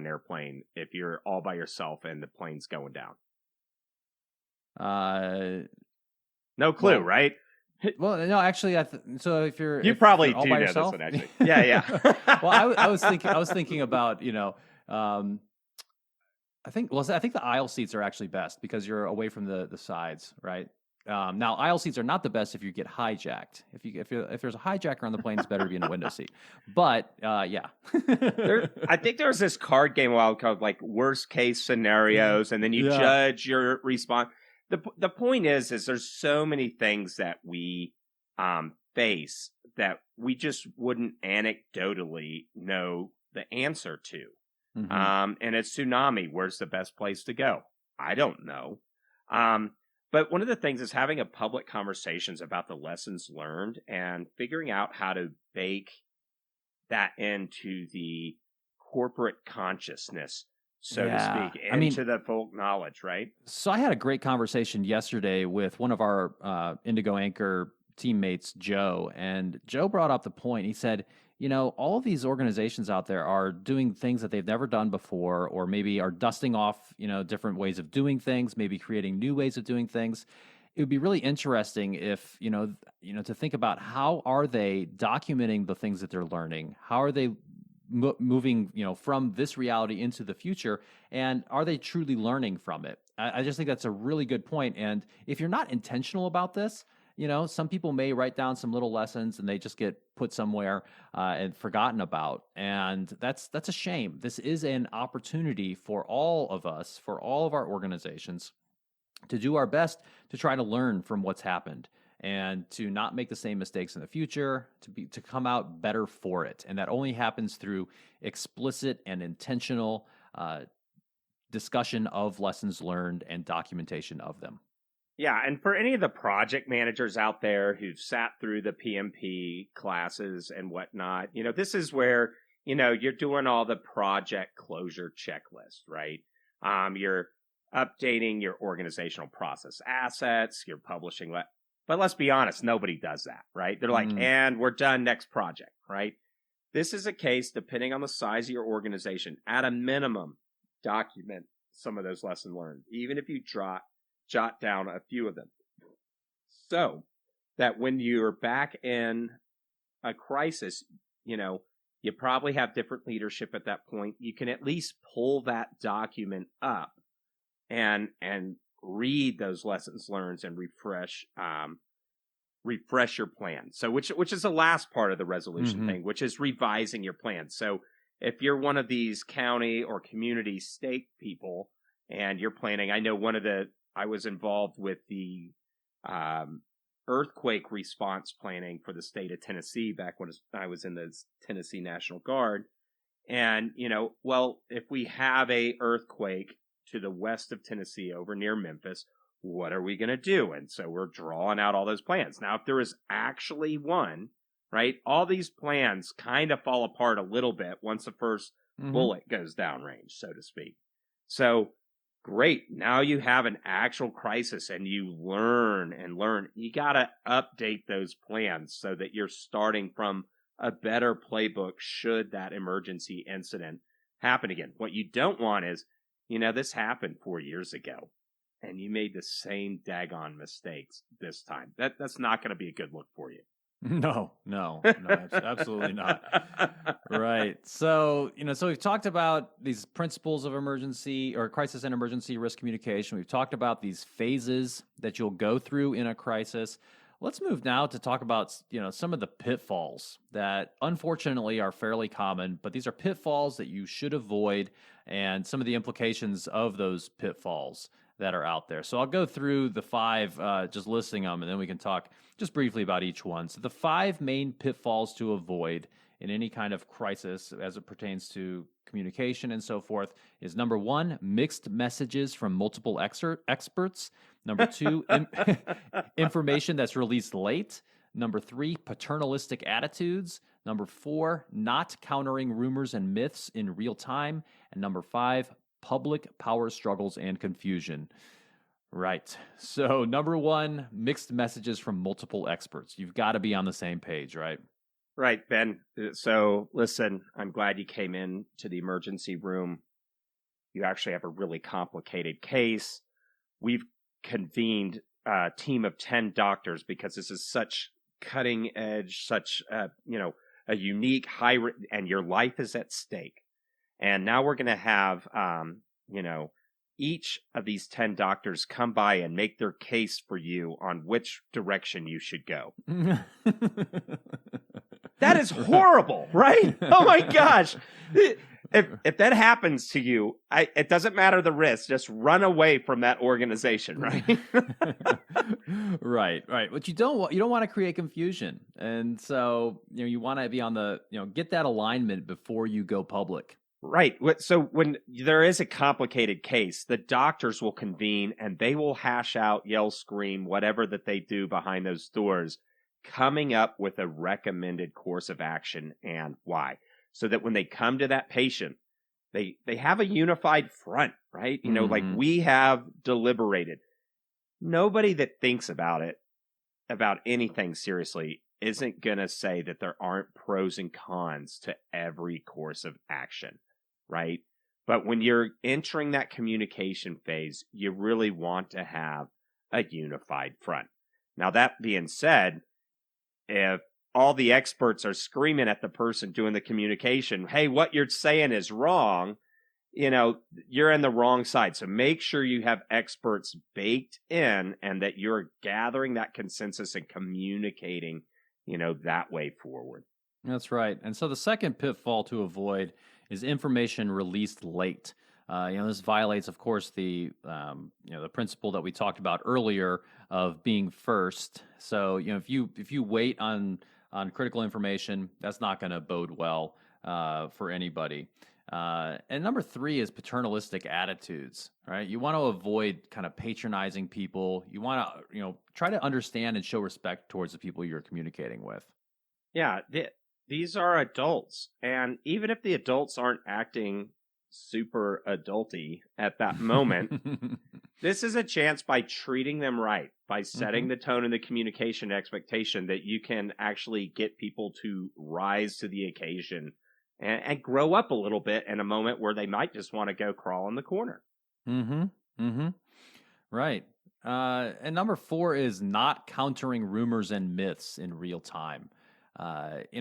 airplane if you're all by yourself and the plane's going down? No clue, right? Well, no, actually, so if you if probably you're all do by know yourself, this one, actually. Yeah. Well, I was thinking about I think the aisle seats are actually best because you're away from the sides, right? Now, aisle seats are not the best if you get hijacked. If there's a hijacker on the plane, it's better to be in a window seat. But yeah, I think there was this card game a while called like worst case scenarios, and then you judge your response. The point is there's so many things that we face that we just wouldn't anecdotally know the answer to. Mm-hmm. And it's tsunami. Where's the best place to go? I don't know. But one of the things is having a public conversations about the lessons learned and figuring out how to bake that into the corporate consciousness, so to speak, into the folk knowledge, right? So I had a great conversation yesterday with one of our Indigo Anchor teammates, Joe, and Joe brought up the point. He said, all of these organizations out there are doing things that they've never done before, or maybe are dusting off, different ways of doing things, maybe creating new ways of doing things. It would be really interesting if, to think about how are they documenting the things that they're learning? How are they moving, from this reality into the future? And are they truly learning from it? I just think that's a really good point. And if you're not intentional about this, some people may write down some little lessons and they just get put somewhere and forgotten about. And that's a shame. This is an opportunity for all of us, for all of our organizations, to do our best to try to learn from what's happened and to not make the same mistakes in the future, to come out better for it. And that only happens through explicit and intentional discussion of lessons learned and documentation of them. Yeah, and for any of the project managers out there who've sat through the PMP classes and whatnot, this is where, you're doing all the project closure checklist, right? You're updating your organizational process assets, you're publishing, but let's be honest, nobody does that, right? They're like, and we're done, next project, right? This is a case, depending on the size of your organization, at a minimum, document some of those lessons learned, even if you jot down a few of them, so that when you're back in a crisis, you probably have different leadership at that point. You can at least pull that document up and read those lessons learned and refresh your plan. So which is the last part of the resolution thing, which is revising your plan. So if you're one of these county or community stake people and you're planning, I was involved with the earthquake response planning for the state of Tennessee back when I was in the Tennessee National Guard. And, if we have a earthquake to the west of Tennessee over near Memphis, what are we going to do? And so we're drawing out all those plans. Now, if there is actually one, right, all these plans kind of fall apart a little bit once the first bullet goes downrange, so to speak. So, great. Now you have an actual crisis and you learn. You got to update those plans so that you're starting from a better playbook should that emergency incident happen again. What you don't want is, this happened 4 years ago and you made the same daggone mistakes this time. That's not going to be a good look for you. Absolutely not. Right. So, so we've talked about these principles of emergency or crisis and emergency risk communication. We've talked about these phases that you'll go through in a crisis. Let's move now to talk about, some of the pitfalls that unfortunately are fairly common, but these are pitfalls that you should avoid and some of the implications of those pitfalls that are out there. So I'll go through the 5, just listing them, and then we can talk just briefly about each one. So the 5 main pitfalls to avoid in any kind of crisis as it pertains to communication and so forth is number 1, mixed messages from multiple experts. Number 2, information that's released late. Number 3, paternalistic attitudes. Number 4, not countering rumors and myths in real time. And number 5, public power struggles and confusion. Right. So number 1, mixed messages from multiple experts. You've got to be on the same page, right? Right, Ben. So listen, I'm glad you came in to the emergency room. You actually have a really complicated case. We've convened a team of 10 doctors because this is such cutting edge, such, a unique and your life is at stake. And now we're going to have, each of these 10 doctors come by and make their case for you on which direction you should go. That is horrible, right? Oh my gosh. If that happens to you, it doesn't matter the risk. Just run away from that organization, right? Right. But you don't want to create confusion. And so, you want to be on the, get that alignment before you go public. Right. So when there is a complicated case, the doctors will convene and they will hash out, yell, scream, whatever that they do behind those doors, coming up with a recommended course of action and why. So that when they come to that patient, they have a unified front, right? Like we have deliberated. Nobody that thinks about anything seriously isn't going to say that there aren't pros and cons to every course of action. Right? But when you're entering that communication phase, you really want to have a unified front. Now, that being said, if all the experts are screaming at the person doing the communication, hey, what you're saying is wrong, you're in the wrong side. So make sure you have experts baked in and that you're gathering that consensus and communicating, that way forward. That's right. And so the second pitfall to avoid is information released late. This violates, of course, the principle that we talked about earlier of being first. So, if you wait on critical information, that's not going to bode well for anybody. And number 3 is paternalistic attitudes. Right? You want to avoid kind of patronizing people. You want to try to understand and show respect towards the people you're communicating with. Yeah. These are adults, and even if the adults aren't acting super adulty at that moment, this is a chance by treating them right, by setting the tone and the communication expectation that you can actually get people to rise to the occasion and grow up a little bit in a moment where they might just want to go crawl in the corner. Right. And number 4 is not countering rumors and myths in real time. And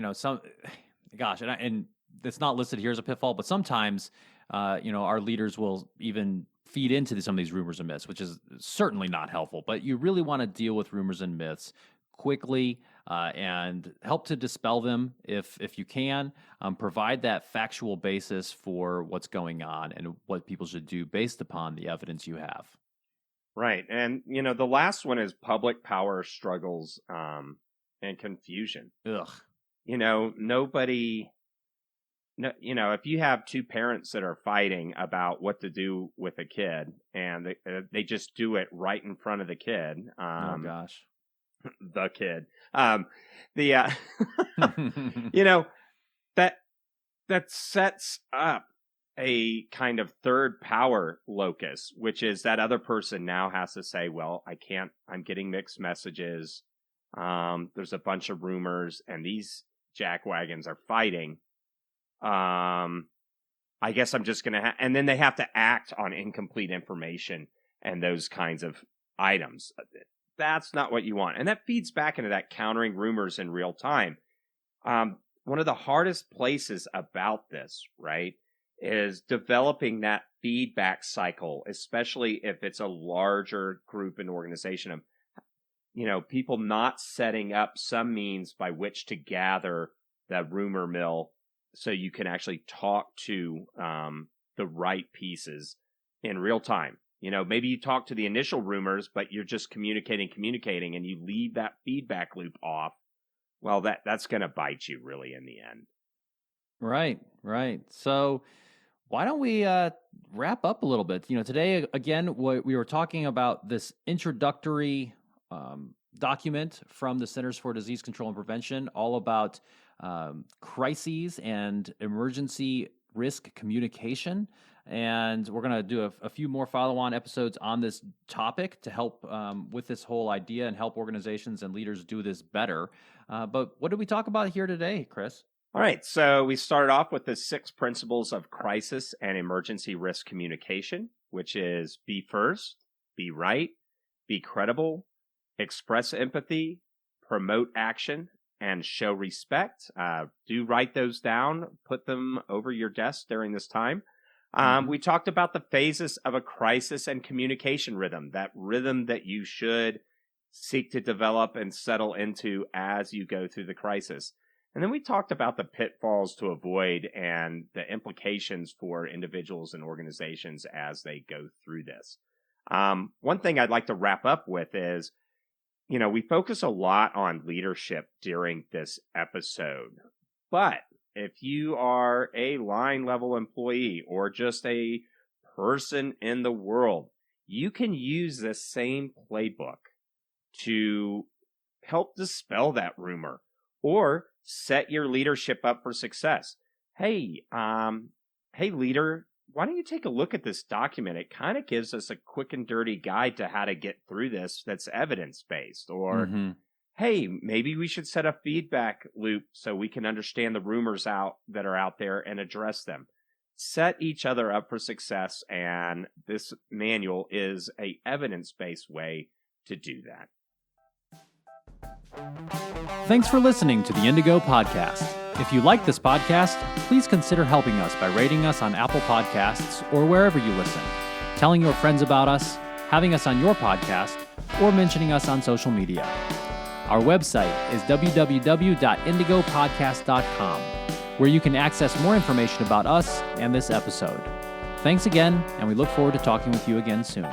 it's not listed here as a pitfall, but sometimes, our leaders will even feed into some of these rumors and myths, which is certainly not helpful. But you really want to deal with rumors and myths quickly and help to dispel them if you can. Provide that factual basis for what's going on and what people should do based upon the evidence you have. Right. And, the last one is public power struggles and confusion. Ugh. If you have 2 parents that are fighting about what to do with a kid and they just do it right in front of the kid. Oh gosh. The kid. That sets up a kind of third power locus, which is that other person now has to say, well, I'm getting mixed messages. There's a bunch of rumors and these jackwagons are fighting. I guess I'm just going to and then they have to act on incomplete information and those kinds of items. That's not what you want. And that feeds back into that countering rumors in real time. One of the hardest places about this, right, is developing that feedback cycle, especially if it's a larger group and organization of, people not setting up some means by which to gather the rumor mill so you can actually talk to the right pieces in real time. Maybe you talk to the initial rumors, but you're just communicating, and you leave that feedback loop off. Well, that's going to bite you really in the end. Right. So why don't we wrap up a little bit? Today, again, we were talking about this introductory document from the Centers for Disease Control and Prevention, all about crises and emergency risk communication. And we're going to do a few more follow-on episodes on this topic to help with this whole idea and help organizations and leaders do this better. But what did we talk about here today, Chris? All right, so we started off with the 6 principles of crisis and emergency risk communication, which is be first, be right, be credible, express empathy, promote action, and show respect. Do write those down, put them over your desk during this time. We talked about the phases of a crisis and communication rhythm, that rhythm that you should seek to develop and settle into as you go through the crisis. And then we talked about the pitfalls to avoid and the implications for individuals and organizations as they go through this. One thing I'd like to wrap up with is, we focus a lot on leadership during this episode, but if you are a line level employee or just a person in the world, you can use this same playbook to help dispel that rumor or set your leadership up for success. Hey leader, why don't you take a look at this document? It kind of gives us a quick and dirty guide to how to get through this that's evidence-based. Or, hey, maybe we should set a feedback loop so we can understand the rumors that are out there and address them. Set each other up for success, and this manual is a evidence-based way to do that. Thanks for listening to the Indigo Podcast. If you like this podcast, please consider helping us by rating us on Apple Podcasts or wherever you listen, telling your friends about us, having us on your podcast, or mentioning us on social media. Our website is www.indigopodcast.com, where you can access more information about us and this episode. Thanks again, and we look forward to talking with you again soon.